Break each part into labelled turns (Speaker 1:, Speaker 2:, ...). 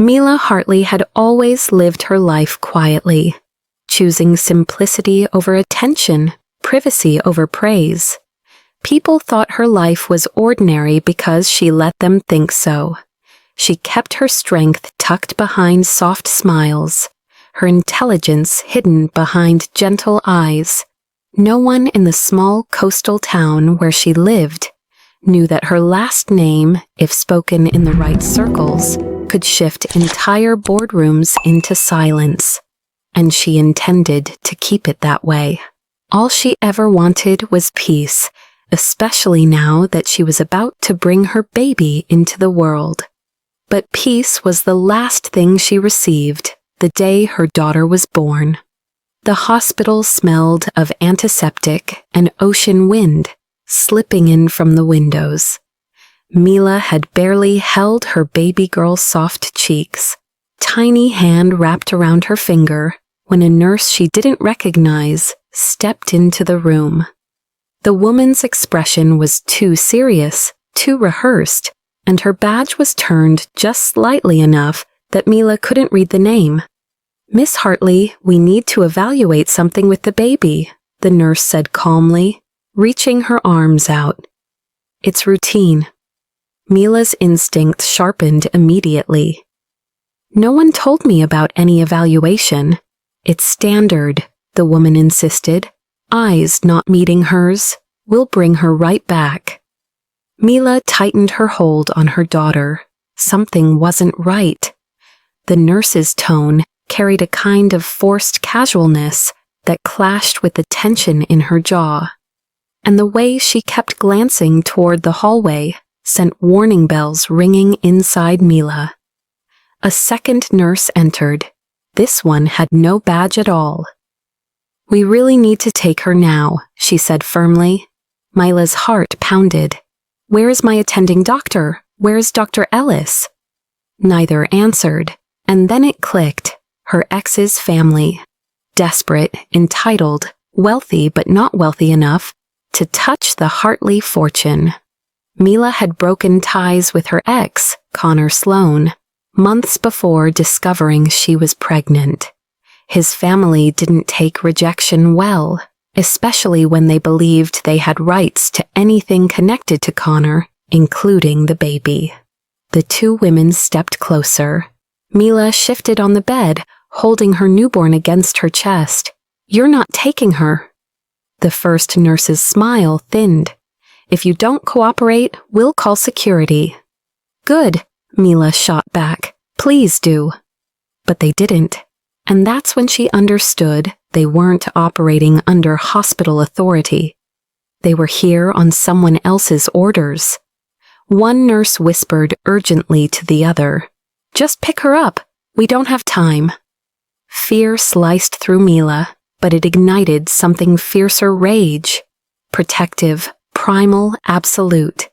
Speaker 1: Mila Hartley had always lived her life quietly, choosing simplicity over attention, privacy over praise. People thought her life was ordinary because she let them think so. She kept her strength tucked behind soft smiles, her intelligence hidden behind gentle eyes. No one in the small coastal town where she lived knew that her last name, if spoken in the right circles, could shift entire boardrooms into silence. And she intended to keep it that way. All she ever wanted was peace, especially now that she was about to bring her baby into the world. But peace was the last thing she received the day her daughter was born. The hospital smelled of antiseptic and ocean wind slipping in from the windows. Mila had barely held her baby girl's soft cheeks, tiny hand wrapped around her finger, when a nurse she didn't recognize stepped into the room. The woman's expression was too serious, too rehearsed, and her badge was turned just slightly enough that Mila couldn't read the name. "Miss Hartley, we need to evaluate something with the baby," the nurse said calmly, reaching her arms out. "It's routine." Mila's instinct sharpened immediately. "No one told me about any evaluation. It's standard," the woman insisted, eyes not meeting hers. "We'll bring her right back." Mila tightened her hold on her daughter. Something wasn't right. The nurse's tone carried a kind of forced casualness that clashed with the tension in her jaw. And the way she kept glancing toward the hallway sent warning bells ringing inside Mila. A second nurse entered. This one had no badge at all. "We really need to take her now," she said firmly. Mila's heart pounded. "Where is my attending doctor? Where is Dr. Ellis?" Neither answered, and then it clicked. Her ex's family. Desperate, entitled, wealthy but not wealthy enough to touch the Hartley fortune. Mila had broken ties with her ex, Connor Sloan, months before discovering she was pregnant. His family didn't take rejection well, especially when they believed they had rights to anything connected to Connor, including the baby. The two women stepped closer. Mila shifted on the bed, holding her newborn against her chest. "You're not taking her." The first nurse's smile thinned. "If you don't cooperate, we'll call security." "Good," Mila shot back. "Please do." But they didn't. And that's when she understood they weren't operating under hospital authority. They were here on someone else's orders. One nurse whispered urgently to the other, "Just pick her up. We don't have time." Fear sliced through Mila, but it ignited something fiercer rage. Protective, primal, absolute.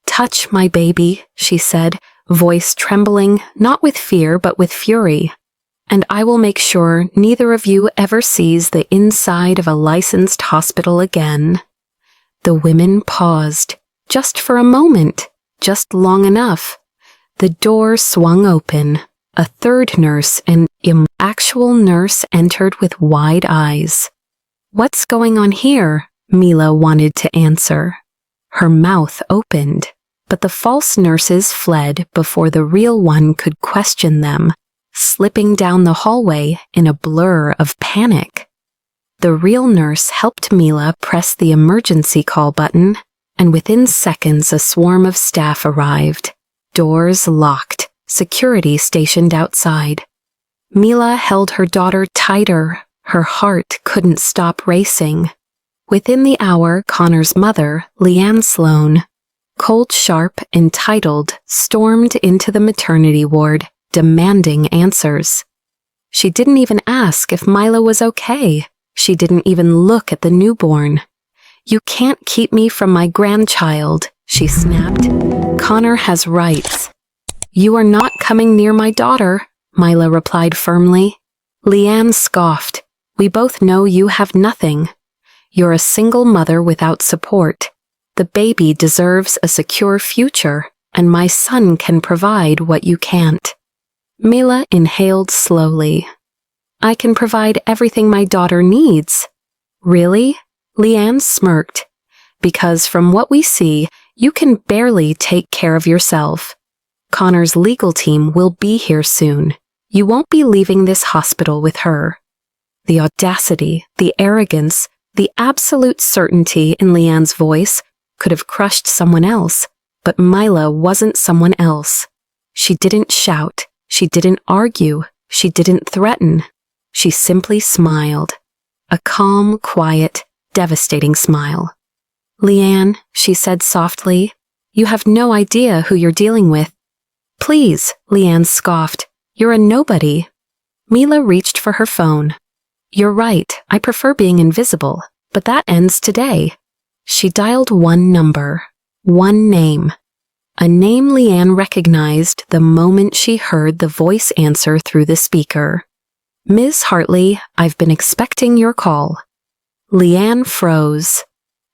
Speaker 1: "Touch my baby," she said, voice trembling, not with fear but with fury. "And I will make sure neither of you ever sees the inside of a licensed hospital again." The women paused, just for a moment, just long enough. The door swung open. A third nurse, an actual nurse, entered with wide eyes. "What's going on here?" Mila wanted to answer. Her mouth opened, but the false nurses fled before the real one could question them, slipping down the hallway in a blur of panic. The real nurse helped Mila press the emergency call button, and within seconds a swarm of staff arrived. Doors locked, security stationed outside. Mila held her daughter tighter. Her heart couldn't stop racing. Within the hour, Connor's mother, Leanne Sloan, cold, sharp, entitled, stormed into the maternity ward, demanding answers. She didn't even ask if Mila was okay. She didn't even look at the newborn. "You can't keep me from my grandchild," she snapped. "Connor has rights." "You are not coming near my daughter," Mila replied firmly. Leanne scoffed. "We both know you have nothing. You're a single mother without support. The baby deserves a secure future, and my son can provide what you can't." Mila inhaled slowly. I can provide everything my daughter needs. Really? Leanne smirked. Because from what we see, you can barely take care of yourself. Connor's legal team will be here soon. You won't be leaving this hospital with her. The audacity, the arrogance, the absolute certainty in Leanne's voice could have crushed someone else, but Mila wasn't someone else. She didn't shout, she didn't argue, she didn't threaten. She simply smiled. A calm, quiet, devastating smile. Leanne, she said softly, you have no idea who you're dealing with. Please, Leanne scoffed. You're a nobody. Mila reached for her phone. You're right, I prefer being invisible, but that ends today. She dialed one number, one name. A name Leanne recognized the moment she heard the voice answer through the speaker. Ms. Hartley, I've been expecting your call. Leanne froze.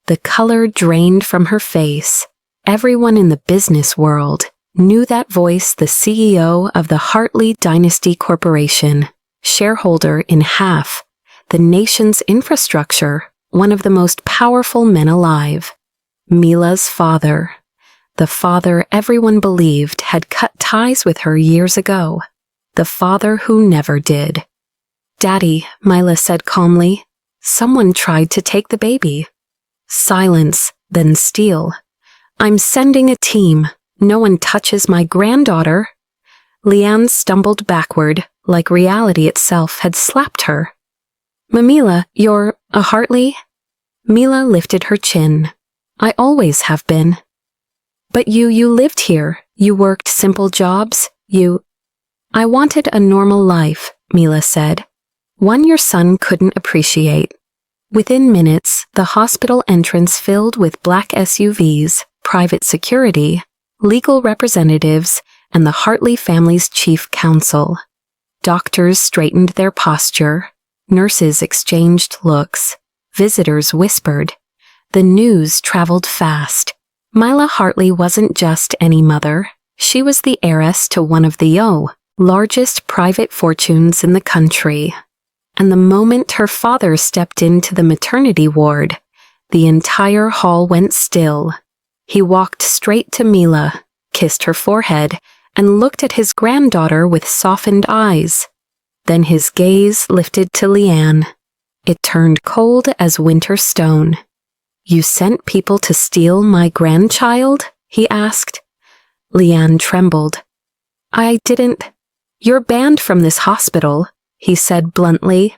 Speaker 1: The color drained from her face. Everyone in the business world knew that voice the CEO of the Hartley Dynasty Corporation, shareholder in half, the nation's infrastructure, one of the most powerful men alive. Mila's father. The father everyone believed had cut ties with her years ago. The father who never did. Daddy, Mila said calmly, someone tried to take the baby. Silence, then steel. I'm sending a team. No one touches my granddaughter. Leanne stumbled backward, like reality itself had slapped her. Mamila, you're a Hartley? Mila lifted her chin. I always have been. But you lived here. You worked simple jobs. I wanted a normal life, Mila said. One your son couldn't appreciate. Within minutes, the hospital entrance filled with black SUVs, private security, legal representatives, and the Hartley family's chief counsel. Doctors straightened their posture. Nurses exchanged looks. Visitors whispered. The news traveled fast. Mila Hartley wasn't just any mother. She was the heiress to one of the largest private fortunes in the country. And the moment her father stepped into the maternity ward, the entire hall went still. He walked straight to Mila, kissed her forehead, and looked at his granddaughter with softened eyes. Then his gaze lifted to Leanne. It turned cold as winter stone. You sent people to steal my grandchild? He asked. Leanne trembled. I didn't. You're banned from this hospital, he said bluntly.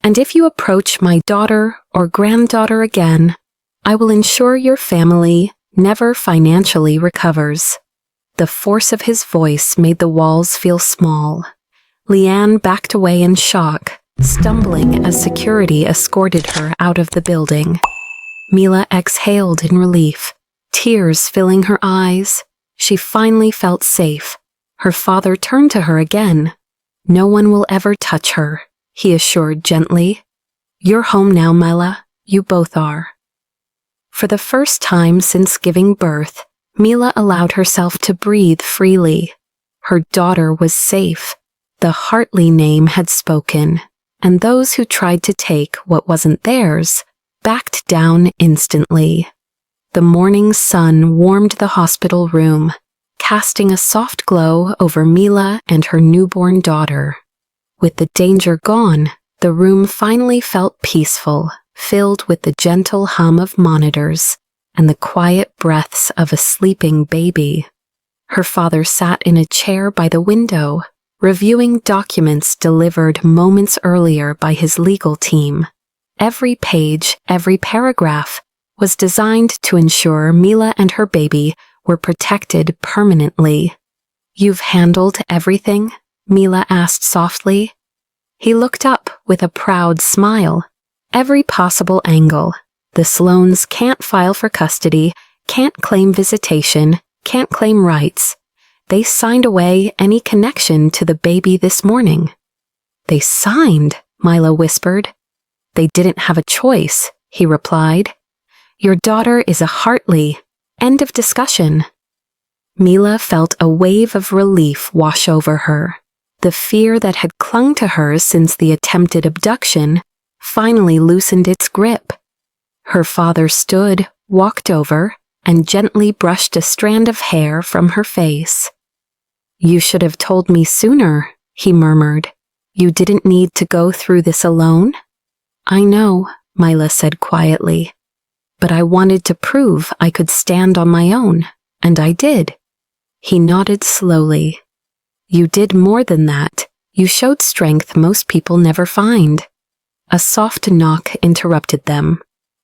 Speaker 1: And if you approach my daughter or granddaughter again, I will ensure your family never financially recovers. The force of his voice made the walls feel small. Leanne backed away in shock, stumbling as security escorted her out of the building. Mila exhaled in relief, tears filling her eyes. She finally felt safe. Her father turned to her again. No one will ever touch her, he assured gently. You're home now, Mila. You both are. For the first time since giving birth, Mila allowed herself to breathe freely. Her daughter was safe. The Hartley name had spoken, and those who tried to take what wasn't theirs backed down instantly. The morning sun warmed the hospital room, casting a soft glow over Mila and her newborn daughter. With the danger gone, the room finally felt peaceful, filled with the gentle hum of monitors and the quiet breaths of a sleeping baby. Her father sat in a chair by the window, reviewing documents delivered moments earlier by his legal team. Every page, every paragraph, was designed to ensure Mila and her baby were protected permanently. You've handled everything? Mila asked softly. He looked up with a proud smile. Every possible angle. The Sloanes can't file for custody, can't claim visitation, can't claim rights. They signed away any connection to the baby this morning. They signed, Mila whispered. They didn't have a choice, he replied. Your daughter is a Hartley. End of discussion. Mila felt a wave of relief wash over her. The fear that had clung to her since the attempted abduction finally loosened its grip. Her father stood, walked over, and gently brushed a strand of hair from her face. "You should have told me sooner," he murmured. "You didn't need to go through this alone." "I know," Mila said quietly. "But I wanted to prove I could stand on my own, and I did." He nodded slowly. "You did more than that. You showed strength most people never find." A soft knock interrupted them.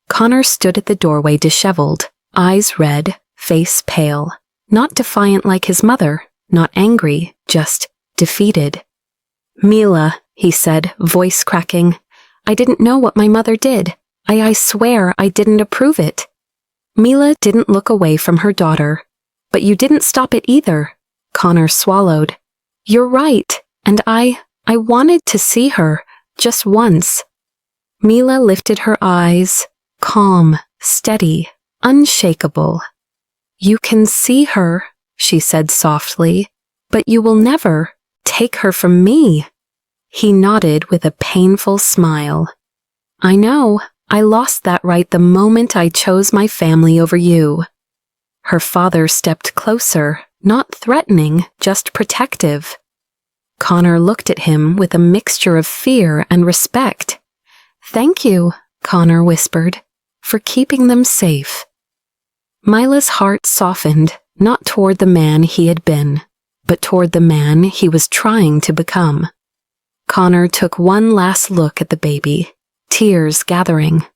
Speaker 1: Connor stood at the doorway disheveled, eyes red, face pale, not defiant like his mother, not angry, just defeated. "Mila," he said, voice cracking, "I didn't know what my mother did. I swear I didn't approve it." Mila didn't look away from her daughter. "But you didn't stop it either." Connor swallowed. "You're right, and I wanted to see her, just once." Mila lifted her eyes, calm, steady, unshakable. "You can see her," she said softly, "but you will never take her from me." He nodded with a painful smile. "I know, I lost that right the moment I chose my family over you." Her father stepped closer, not threatening, just protective. Connor looked at him with a mixture of fear and respect. "Thank you," Connor whispered, "for keeping them safe." Mila's heart softened, not toward the man he had been, but toward the man he was trying to become. Connor took one last look at the baby, tears gathering.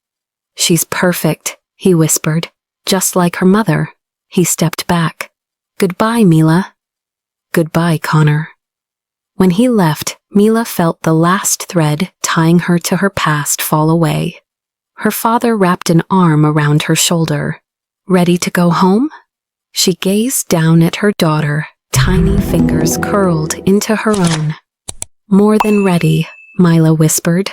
Speaker 1: "She's perfect," he whispered, "just like her mother." He stepped back. "Goodbye, Mila." "Goodbye, Connor." When he left, Mila felt the last thread tying her to her past fall away. Her father wrapped an arm around her shoulder. "Ready to go home?" She gazed down at her daughter, tiny fingers curled into her own. "More than ready," Mila whispered.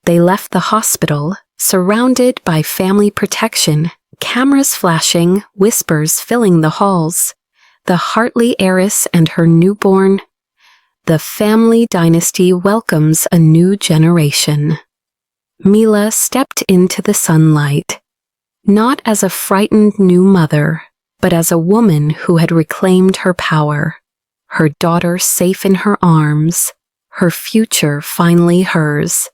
Speaker 1: They left the hospital, surrounded by family protection, cameras flashing, whispers filling the halls. The Hartley heiress and her newborn. The family dynasty welcomes a new generation. Mila stepped into the sunlight, not as a frightened new mother, but as a woman who had reclaimed her power, her daughter safe in her arms, her future finally hers.